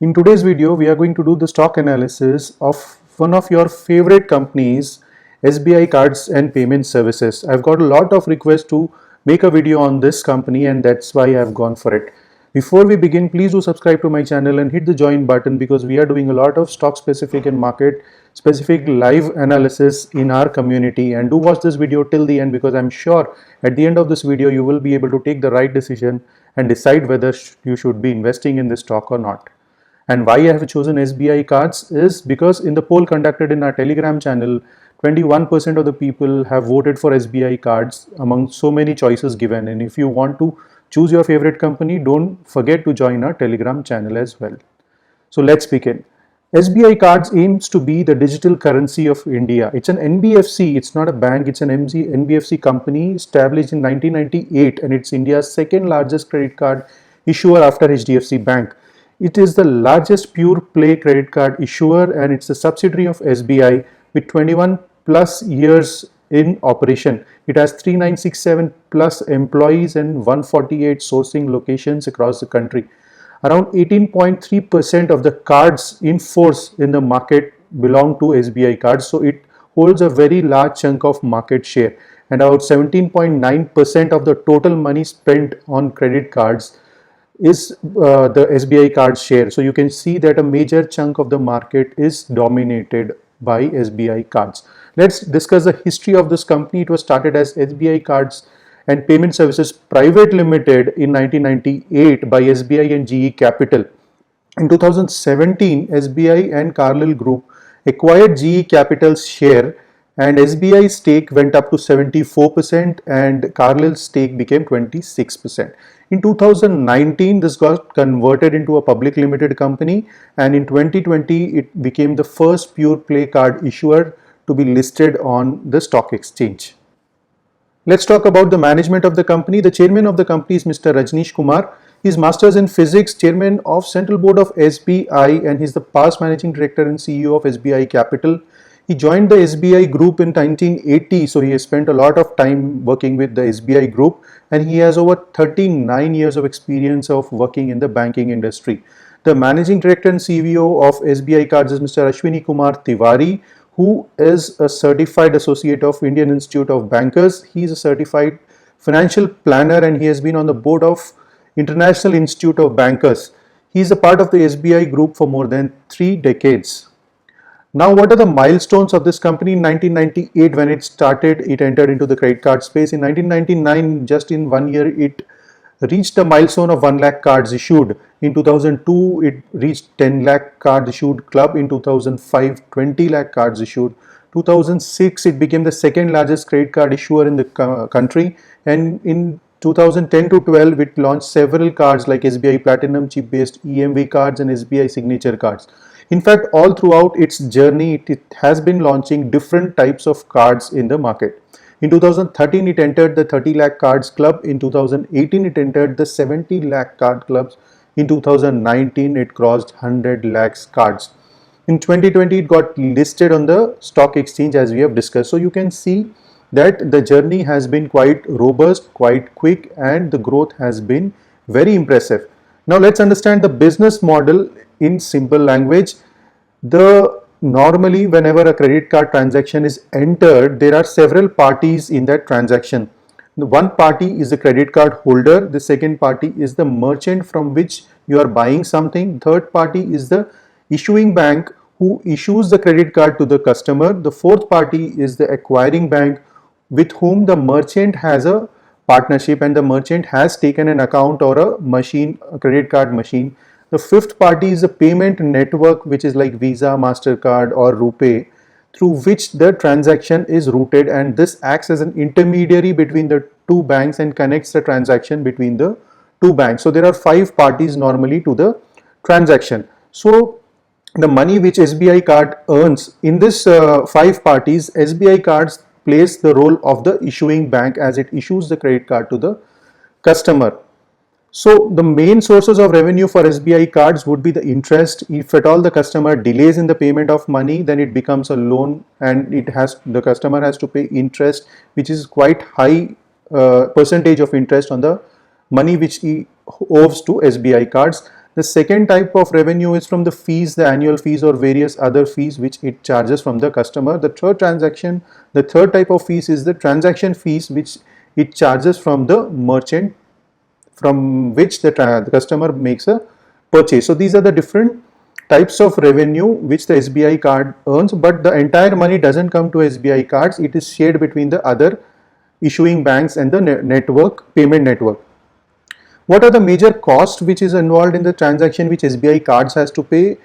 In today's video, we are going to do the stock analysis of one of your favorite companies, SBI Cards and Payment Services. I've got a lot of requests to make a video on this company, and that's why I've gone for it. Before we begin, please do subscribe to my channel and hit the join button because we are doing a lot of stock specific and market specific live analysis in our community. And do watch this video till the end because I'm sure at the end of this video you will be able to take the right decision and decide whether you should be investing in this stock or not. And why I have chosen SBI cards is because in the poll conducted in our Telegram channel, 21% of the people have voted for SBI cards among so many choices given. And if you want to choose your favorite company, don't forget to join our Telegram channel as well. So let's begin. SBI cards aims to be the digital currency of India. It's an NBFC, it's not a bank, it's an NBFC company established in 1998, and it's India's second largest credit card issuer after HDFC Bank. It is the largest pure play credit card issuer, and it's a subsidiary of SBI with 21 plus years in operation. It has 3967 plus employees and 148 sourcing locations across the country. Around 18.3% of the cards in force in the market belong to SBI cards, so it holds a very large chunk of market share, and about 17.9% of the total money spent on credit cards is the SBI card share. So you can see that a major chunk of the market is dominated by SBI cards. Let's discuss the history of this company. It was started as SBI Cards and Payment Services Private Limited in 1998 by SBI and GE Capital. In 2017, SBI and Carlyle Group acquired GE Capital's share, and SBI's stake went up to 74% and Carlyle's stake became 26%. In 2019, this got converted into a public limited company, and in 2020, it became the first pure play card issuer to be listed on the stock exchange. Let's talk about the management of the company. The chairman of the company is Mr. Rajneesh Kumar. He is Masters in Physics, chairman of Central Board of SBI, and he's the past managing director and CEO of SBI Capital. He joined the SBI group in 1980, so he has spent a lot of time working with the SBI group, and he has over 39 years of experience of working in the banking industry. The managing director and CEO of SBI Cards is Mr. Ashwini Kumar Tiwari, who is a certified associate of Indian Institute of Bankers. He is a certified financial planner and he has been on the board of International Institute of Bankers. He is a part of the SBI group for more than 3 decades. Now, what are the milestones of this company? In 1998, when it started, it entered into the credit card space. In 1999, just in 1 year, it reached a milestone of 1 lakh cards issued. In 2002, it reached 10 lakh cards issued club. In 2005, 20 lakh cards issued. 2006, it became the second largest credit card issuer in the country. And in 2010 to 12, it launched several cards like SBI Platinum chip-based EMV cards and SBI Signature cards. In fact, all throughout its journey, it has been launching different types of cards in the market. In 2013, it entered the 30 lakh cards club. In 2018, it entered the 70 lakh card clubs. In 2019, it crossed 100 lakhs cards. In 2020, it got listed on the stock exchange as we have discussed. So you can see that the journey has been quite robust, quite quick, and the growth has been very impressive. Now let's understand the business model in simple language. Normally whenever a credit card transaction is entered, there are several parties in that transaction. The one party is the credit card holder, the second party is the merchant from which you are buying something, third party is the issuing bank who issues the credit card to the customer, the fourth party is the acquiring bank with whom the merchant has a partnership and the merchant has taken an account or a machine, a credit card machine. The fifth party is a payment network which is like Visa, MasterCard or RuPay, through which the transaction is routed, and this acts as an intermediary between the two banks and connects the transaction between the two banks. So there are 5 parties normally to the transaction. So the money which SBI card earns in this 5 parties, SBI cards plays the role of the issuing bank as it issues the credit card to the customer. So the main sources of revenue for SBI cards would be the interest. If at all the customer delays in the payment of money, then it becomes a loan and the customer has to pay interest, which is quite high percentage of interest on the money which he owes to SBI cards. The second type of revenue is from the fees, the annual fees or various other fees which it charges from the customer. The third type of fees is the transaction fees which it charges from the merchant from which the customer makes a purchase. So these are the different types of revenue which the SBI card earns, but the entire money doesn't come to SBI cards. It is shared between the other issuing banks and the payment network. What are the major costs which is involved in the transaction which SBI cards has to pay?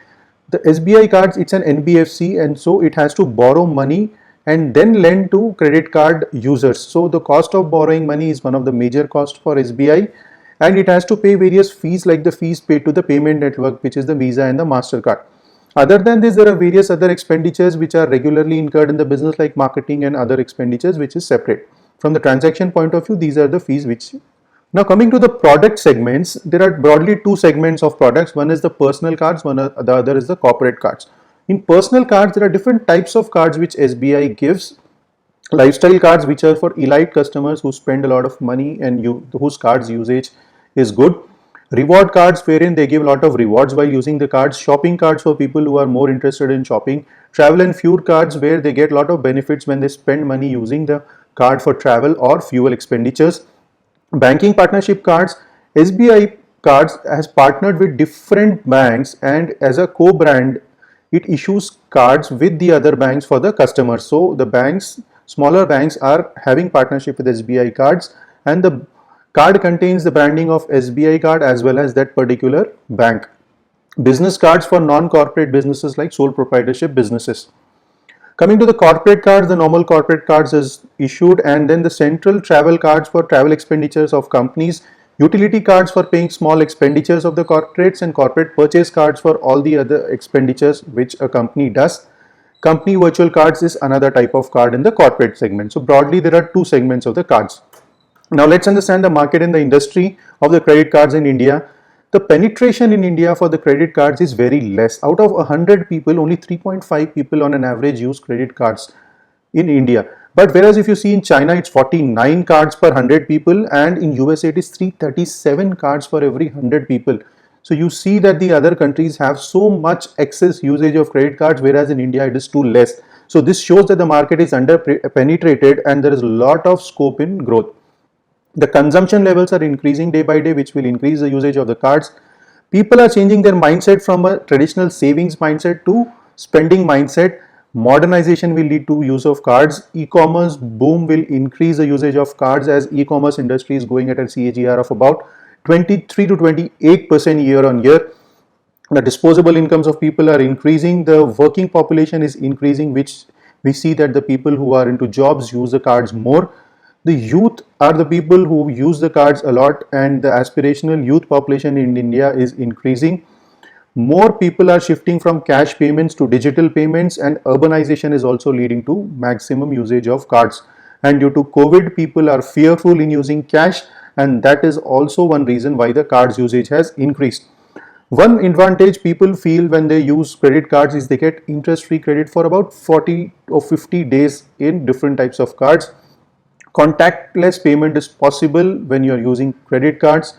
The SBI cards, it's an NBFC, and so it has to borrow money and then lend to credit card users. So the cost of borrowing money is one of the major costs for SBI, and it has to pay various fees like the fees paid to the payment network, which is the Visa and the MasterCard. Other than this, there are various other expenditures which are regularly incurred in the business like marketing and other expenditures which is separate. From the transaction point of view, these are the fees which. Now coming to the product segments, there are broadly two segments of products. One is the personal cards, the other is the corporate cards. In personal cards, there are different types of cards which SBI gives. Lifestyle cards, which are for elite customers who spend a lot of money and whose cards usage is good. Reward cards, wherein they give a lot of rewards while using the cards. Shopping cards for people who are more interested in shopping. Travel and fuel cards, where they get a lot of benefits when they spend money using the card for travel or fuel expenditures. Banking partnership cards, SBI cards has partnered with different banks, and as a co-brand it issues cards with the other banks for the customers. So the banks, smaller banks, are having partnership with SBI cards, and the card contains the branding of SBI card as well as that particular bank. Business cards for non-corporate businesses like sole proprietorship businesses. Coming to the corporate cards, the normal corporate cards is issued, and then the central travel cards for travel expenditures of companies, utility cards for paying small expenditures of the corporates, and corporate purchase cards for all the other expenditures which a company does. Company virtual cards is another type of card in the corporate segment. So broadly, there are two segments of the cards. Now let's understand the market and the industry of the credit cards in India. The penetration in India for the credit cards is very less. Out of 100 people, only 3.5 people on an average use credit cards in India. But whereas if you see in China, it's 49 cards per 100 people, and in USA it is 337 cards for every 100 people. So you see that the other countries have so much excess usage of credit cards, whereas in India it is too less. So this shows that the market is under penetrated and there is a lot of scope in growth. The consumption levels are increasing day by day, which will increase the usage of the cards. People are changing their mindset from a traditional savings mindset to spending mindset. Modernization will lead to use of cards. E-commerce boom will increase the usage of cards, as e-commerce industry is going at a CAGR of about 23 to 28% year on year. The disposable incomes of people are increasing. The working population is increasing, which we see that the people who are into jobs use the cards more. The youth are the people who use the cards a lot, and the aspirational youth population in India is increasing. More people are shifting from cash payments to digital payments, and urbanization is also leading to maximum usage of cards. And due to COVID, people are fearful in using cash, and that is also one reason why the cards usage has increased. One advantage people feel when they use credit cards is they get interest-free credit for about 40 or 50 days in different types of cards. Contactless payment is possible when you are using credit cards,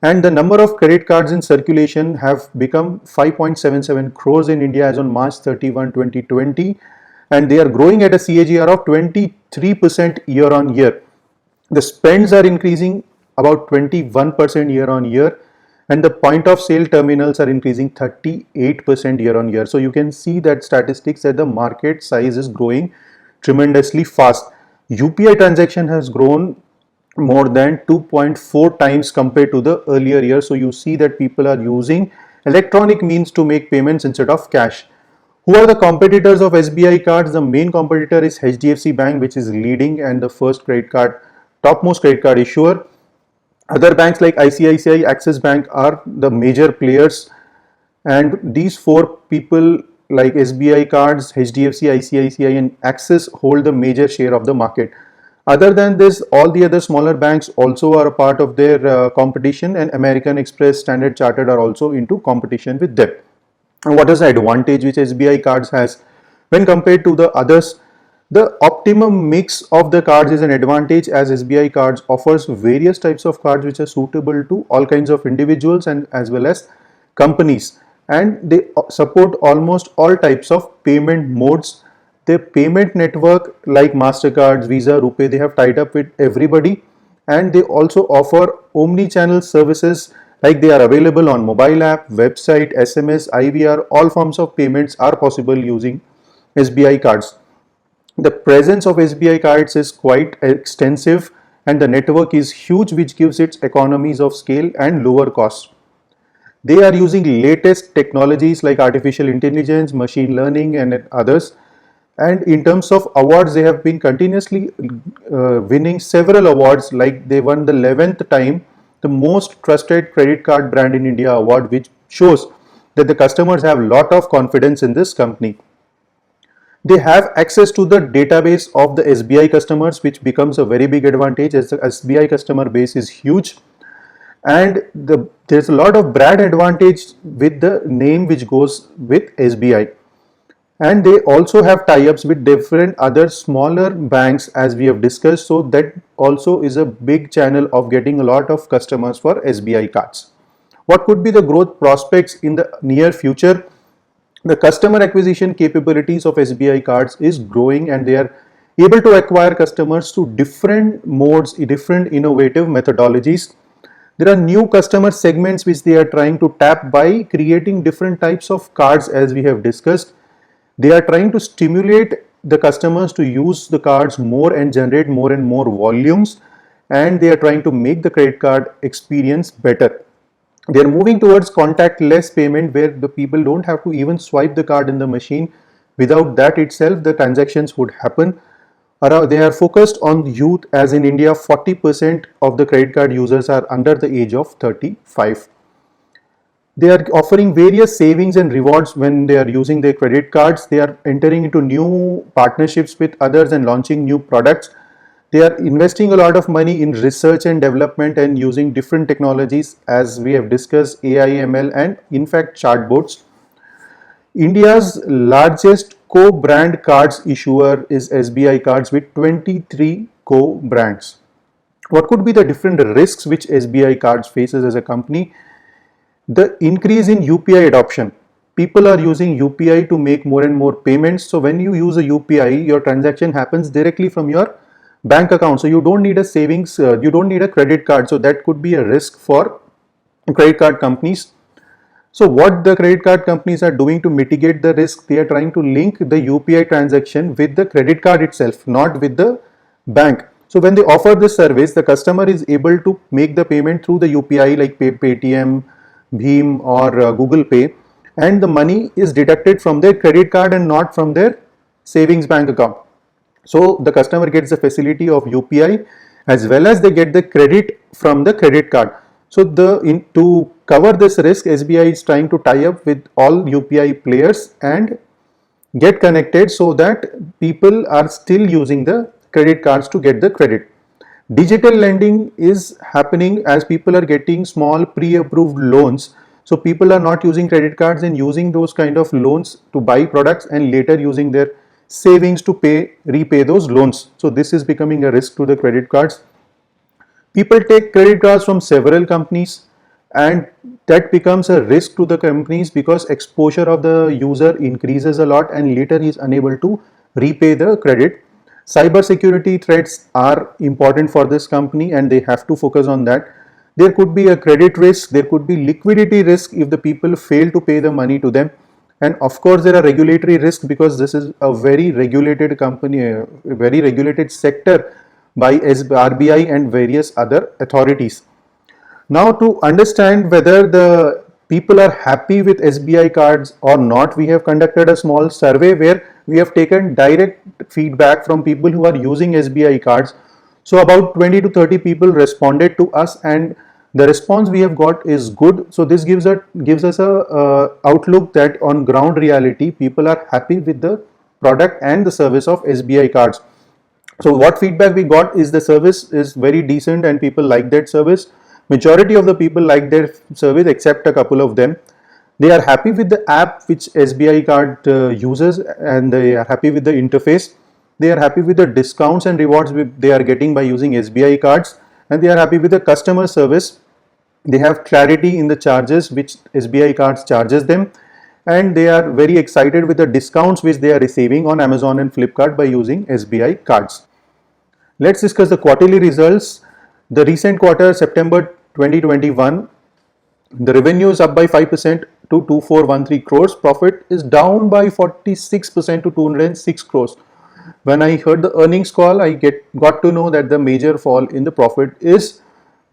and the number of credit cards in circulation have become 5.77 crores in India as on March 31, 2020, and they are growing at a CAGR of 23% year on year. The spends are increasing about 21% year on year, and the point of sale terminals are increasing 38% year on year. So you can see that statistics that the market size is growing tremendously fast. UPI transaction has grown more than 2.4 times compared to the earlier year. So you see that people are using electronic means to make payments instead of cash. Who are the competitors of SBI cards? The main competitor is HDFC Bank, which is leading and the first topmost credit card issuer. Other banks like ICICI, Axis Bank are the major players, and these four people like SBI cards, HDFC, ICICI and Axis hold the major share of the market. Other than this, all the other smaller banks also are a part of their competition, and American Express, Standard Chartered are also into competition with them. And what is the advantage which SBI cards has when compared to the others? The optimum mix of the cards is an advantage, as SBI cards offers various types of cards which are suitable to all kinds of individuals and as well as companies, and they support almost all types of payment modes. Their payment network like Mastercard, Visa, Rupee, they have tied up with everybody, and they also offer omni-channel services like they are available on mobile app, website, SMS, IVR. All forms of payments are possible using SBI cards. The presence of SBI cards is quite extensive and the network is huge, which gives it economies of scale and lower cost. They are using latest technologies like artificial intelligence, machine learning, and others. And in terms of awards, they have been continuously winning several awards, like they won the 11th time the most trusted credit card brand in India award, which shows that the customers have a lot of confidence in this company. They have access to the database of the SBI customers, which becomes a very big advantage as the SBI customer base is huge. And there's a lot of brand advantage with the name which goes with SBI. And they also have tie-ups with different other smaller banks, as we have discussed, so that also is a big channel of getting a lot of customers for SBI cards. What could be the growth prospects in the near future? The customer acquisition capabilities of SBI cards is growing, and they are able to acquire customers through different modes, different innovative methodologies. There are new customer segments which they are trying to tap by creating different types of cards, as we have discussed. They are trying to stimulate the customers to use the cards more and generate more and more volumes, and they are trying to make the credit card experience better. They are moving towards contactless payment, where the people don't have to even swipe the card in the machine. Without that itself, the transactions would happen. They are focused on youth, as in India 40% of the credit card users are under the age of 35. They are offering various savings and rewards when they are using their credit cards. They are entering into new partnerships with others and launching new products. They are investing a lot of money in research and development and using different technologies, as we have discussed, AI, ML, and in fact chatbots. India's largest co-brand cards issuer is SBI Cards with 23 co-brands. What could be the different risks which SBI Cards faces as a company? The increase in UPI adoption. People are using UPI to make more and more payments. So when you use a UPI, your transaction happens directly from your bank account. So you don't need a savings, you don't need a credit card. So that could be a risk for credit card companies. So what the credit card companies are doing to mitigate the risk, they are trying to link the UPI transaction with the credit card itself, not with the bank. So when they offer this service, the customer is able to make the payment through the UPI like Paytm, Bheem, or Google Pay, and the money is deducted from their credit card and not from their savings bank account. So the customer gets the facility of UPI as well as they get the credit from the credit card. So to cover this risk, SBI is trying to tie up with all UPI players and get connected so that people are still using the credit cards to get the credit. Digital lending is happening as people are getting small pre-approved loans. So people are not using credit cards and using those kind of loans to buy products and later using their savings to repay those loans. So this is becoming a risk to the credit cards. People take credit cards from several companies, and that becomes a risk to the companies because exposure of the user increases a lot and later he is unable to repay the credit. Cybersecurity threats are important for this company and they have to focus on that. There could be a credit risk, there could be liquidity risk if the people fail to pay the money to them. And of course, there are regulatory risks because this is a very regulated company, a very regulated sector by RBI and various other authorities. Now, to understand whether the people are happy with SBI cards or not, we have conducted a small survey where we have taken direct feedback from people who are using SBI cards. So about 20 to 30 people responded to us and the response we have got is good. So this gives us a outlook that on ground reality, people are happy with the product and the service of SBI cards. So what feedback we got is the service is very decent and people like that service. Majority of the people like their service except a couple of them. They are happy with the app which SBI card uses and they are happy with the interface. They are happy with the discounts and rewards they are getting by using SBI cards, and they are happy with the customer service They have clarity in the charges which SBI cards charges them, and they are very excited with the discounts which they are receiving on Amazon and Flipkart by using SBI cards. Let's discuss the quarterly results. The recent quarter, September 2021, the revenue is up by 5% to 2413 crores. Profit is down by 46% to 206 crores. When I heard the earnings call, I got to know that the major fall in the profit is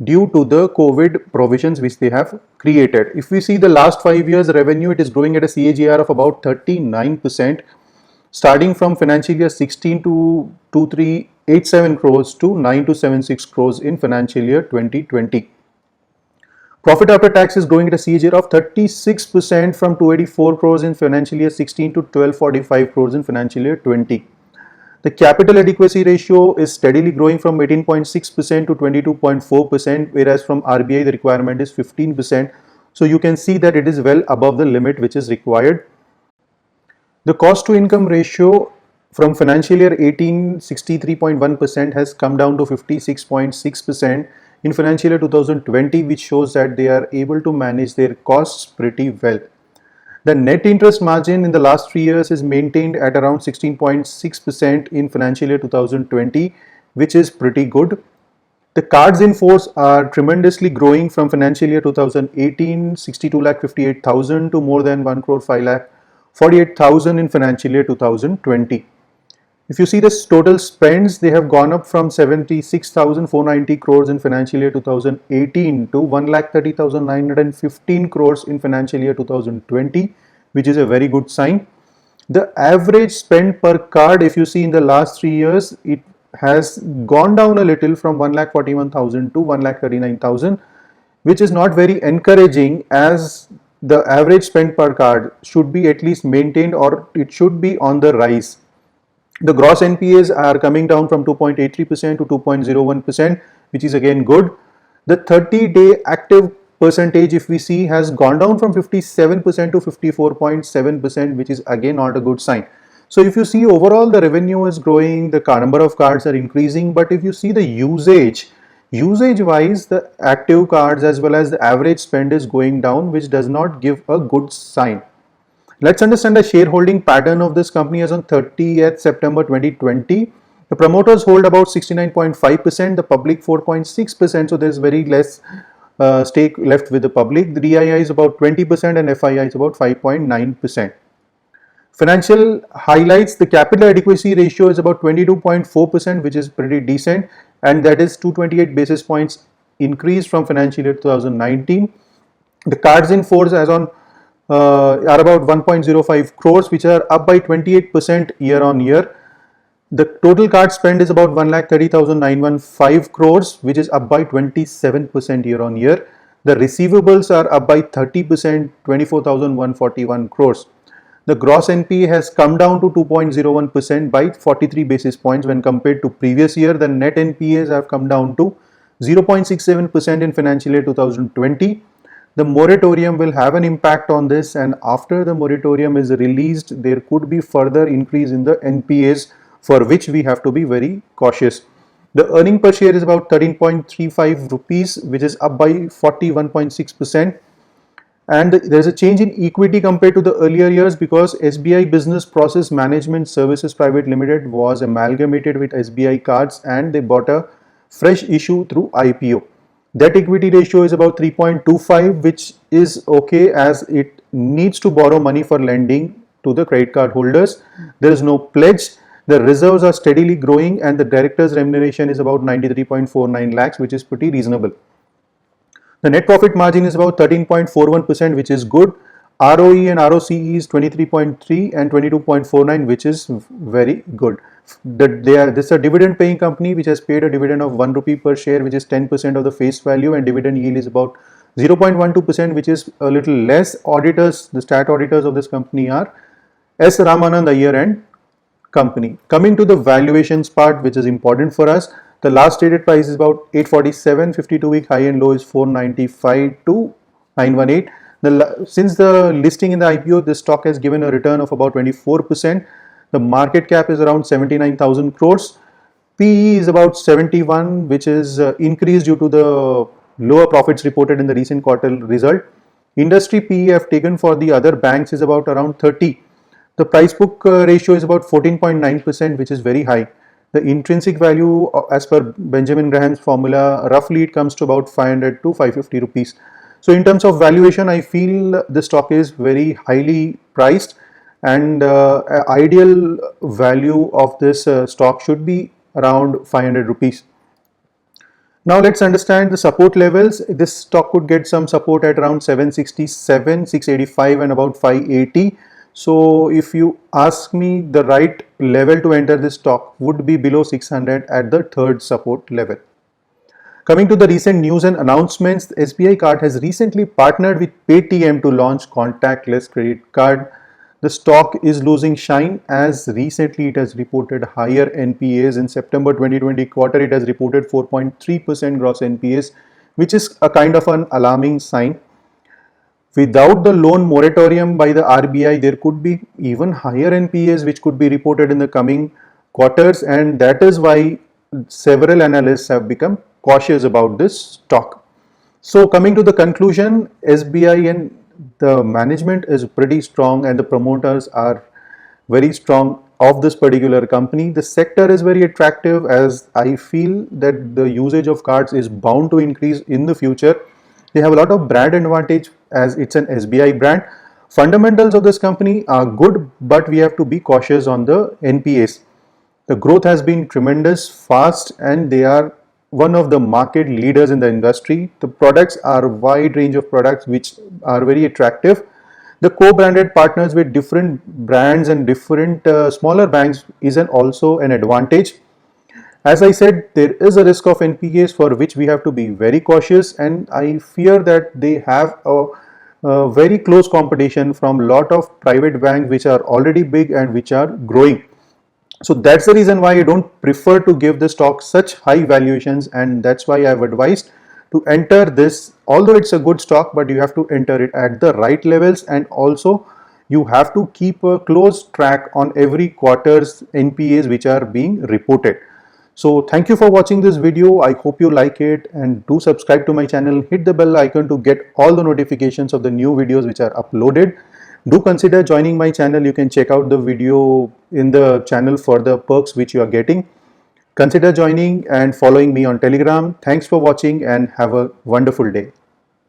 due to the COVID provisions which they have created. If we see the last 5 years revenue, it is growing at a CAGR of about 39%, starting from financial year 16 to 2387 crores to 9276 crores in financial year 2020. Profit after tax is growing at a CAGR of 36% from 284 crores in financial year 16 to 1245 crores in financial year 20. The capital adequacy ratio is steadily growing from 18.6% to 22.4%, whereas from RBI the requirement is 15%. So you can see that it is well above the limit which is required. The cost to income ratio from financial year 18, 63.1% has come down to 56.6% in financial year 2020, which shows that they are able to manage their costs pretty well. The net interest margin in the last 3 years is maintained at around 16.6% in financial year 2020, which is pretty good. The cards in force are tremendously growing from financial year 2018, 62,58,000 to more than 1 crore 5,48,000 in financial year 2020. If you see the total spends, they have gone up from 76,490 crores in financial year 2018 to 1,30,915 crores in financial year 2020, which is a very good sign. The average spend per card, if you see in the last 3 years, it has gone down a little from 1,41,000 to 1,39,000, which is not very encouraging, as the average spend per card should be at least maintained, or it should be on the rise. The gross NPAs are coming down from 2.83% to 2.01%, which is again good. The 30-day active percentage, if we see, has gone down from 57% to 54.7%, which is again not a good sign. So if you see, overall the revenue is growing, the number of cards are increasing, but if you see the usage wise, the active cards as well as the average spend is going down, which does not give a good sign. Let's understand the shareholding pattern of this company as on 30th September 2020. The promoters hold about 69.5%, the public 4.6%, so there's very less stake left with the public. The DII is about 20% and FII is about 5.9%. Financial highlights: the capital adequacy ratio is about 22.4%, which is pretty decent, and that is 228 basis points increase from financial year 2019. The cards in force as on are about 1.05 crores, which are up by 28% year on year. The total card spend is about 1,30,915 crores, which is up by 27% year on year. The receivables are up by 30%, 24,141 crores. The gross NPA has come down to 2.01% by 43 basis points when compared to previous year. The net NPAs have come down to 0.67% in financial year 2020. The moratorium will have an impact on this, and after the moratorium is released, there could be further increase in the NPAs, for which we have to be very cautious. The earning per share is about 13.35 rupees, which is up by 41.6%. And there is a change in equity compared to the earlier years because SBI Business Process Management Services Private Limited was amalgamated with SBI Cards, and they bought a fresh issue through IPO. Debt equity ratio is about 3.25, which is okay, as it needs to borrow money for lending to the credit card holders. There is no pledge. The reserves are steadily growing, and the director's remuneration is about 93.49 lakhs, which is pretty reasonable. The net profit margin is about 13.41%, which is good. ROE and ROCE is 23.3 and 22.49, which is very good. This is a dividend paying company which has paid a dividend of 1 rupee per share, which is 10% of the face value, and dividend yield is about 0.12%, which is a little less. Auditors, the stat auditors of this company are S. Ramanand Iyer and Company. Coming to the valuations part, which is important for us. The last traded price is about 847, 52-week high and low is 495 to 918. Since the listing in the IPO, this stock has given a return of about 24%. The market cap is around 79,000 crores. PE is about 71, which is increased due to the lower profits reported in the recent quarter result. Industry PE have taken for the other banks is about around 30. The price book ratio is about 14.9%, which is very high. The intrinsic value, as per Benjamin Graham's formula, roughly it comes to about 500 to 550 rupees. So in terms of valuation, I feel the stock is very highly priced, and ideal value of this stock should be around 500 rupees. Now let's understand the support levels. This stock could get some support at around 767, 685 and about 580. So if you ask me, the right level to enter this stock would be below 600 at the third support level. Coming to the recent news and announcements, the SBI card has recently partnered with Paytm to launch contactless credit card. The stock is losing shine as recently it has reported higher NPAs. In September 2020 quarter, it has reported 4.3% gross NPAs, which is a kind of an alarming sign. Without the loan moratorium by the RBI, there could be even higher NPAs which could be reported in the coming quarters, and that is why several analysts have become cautious about this stock. So coming to the conclusion, SBI and the management is pretty strong and the promoters are very strong of this particular company. The sector is very attractive, as I feel that the usage of cards is bound to increase in the future. They have a lot of brand advantage as it's an SBI brand. Fundamentals of this company are good, but we have to be cautious on the NPAs. The growth has been tremendous, fast, and they are one of the market leaders in the industry. The products are a wide range of products which are very attractive. The co-branded partners with different brands and different smaller banks is also an advantage. As I said, there is a risk of NPAs for which we have to be very cautious, and I fear that they have a very close competition from a lot of private banks which are already big and which are growing. So that's the reason why I don't prefer to give the stock such high valuations, and that's why I've advised to enter this. Although it's a good stock, but you have to enter it at the right levels, and also you have to keep a close track on every quarter's NPAs which are being reported. So thank you for watching this video. I hope you like it, and do subscribe to my channel. Hit the bell icon to get all the notifications of the new videos which are uploaded. Do consider joining my channel. You can check out the video in the channel for the perks which you are getting. Consider joining and following me on Telegram. Thanks for watching and have a wonderful day.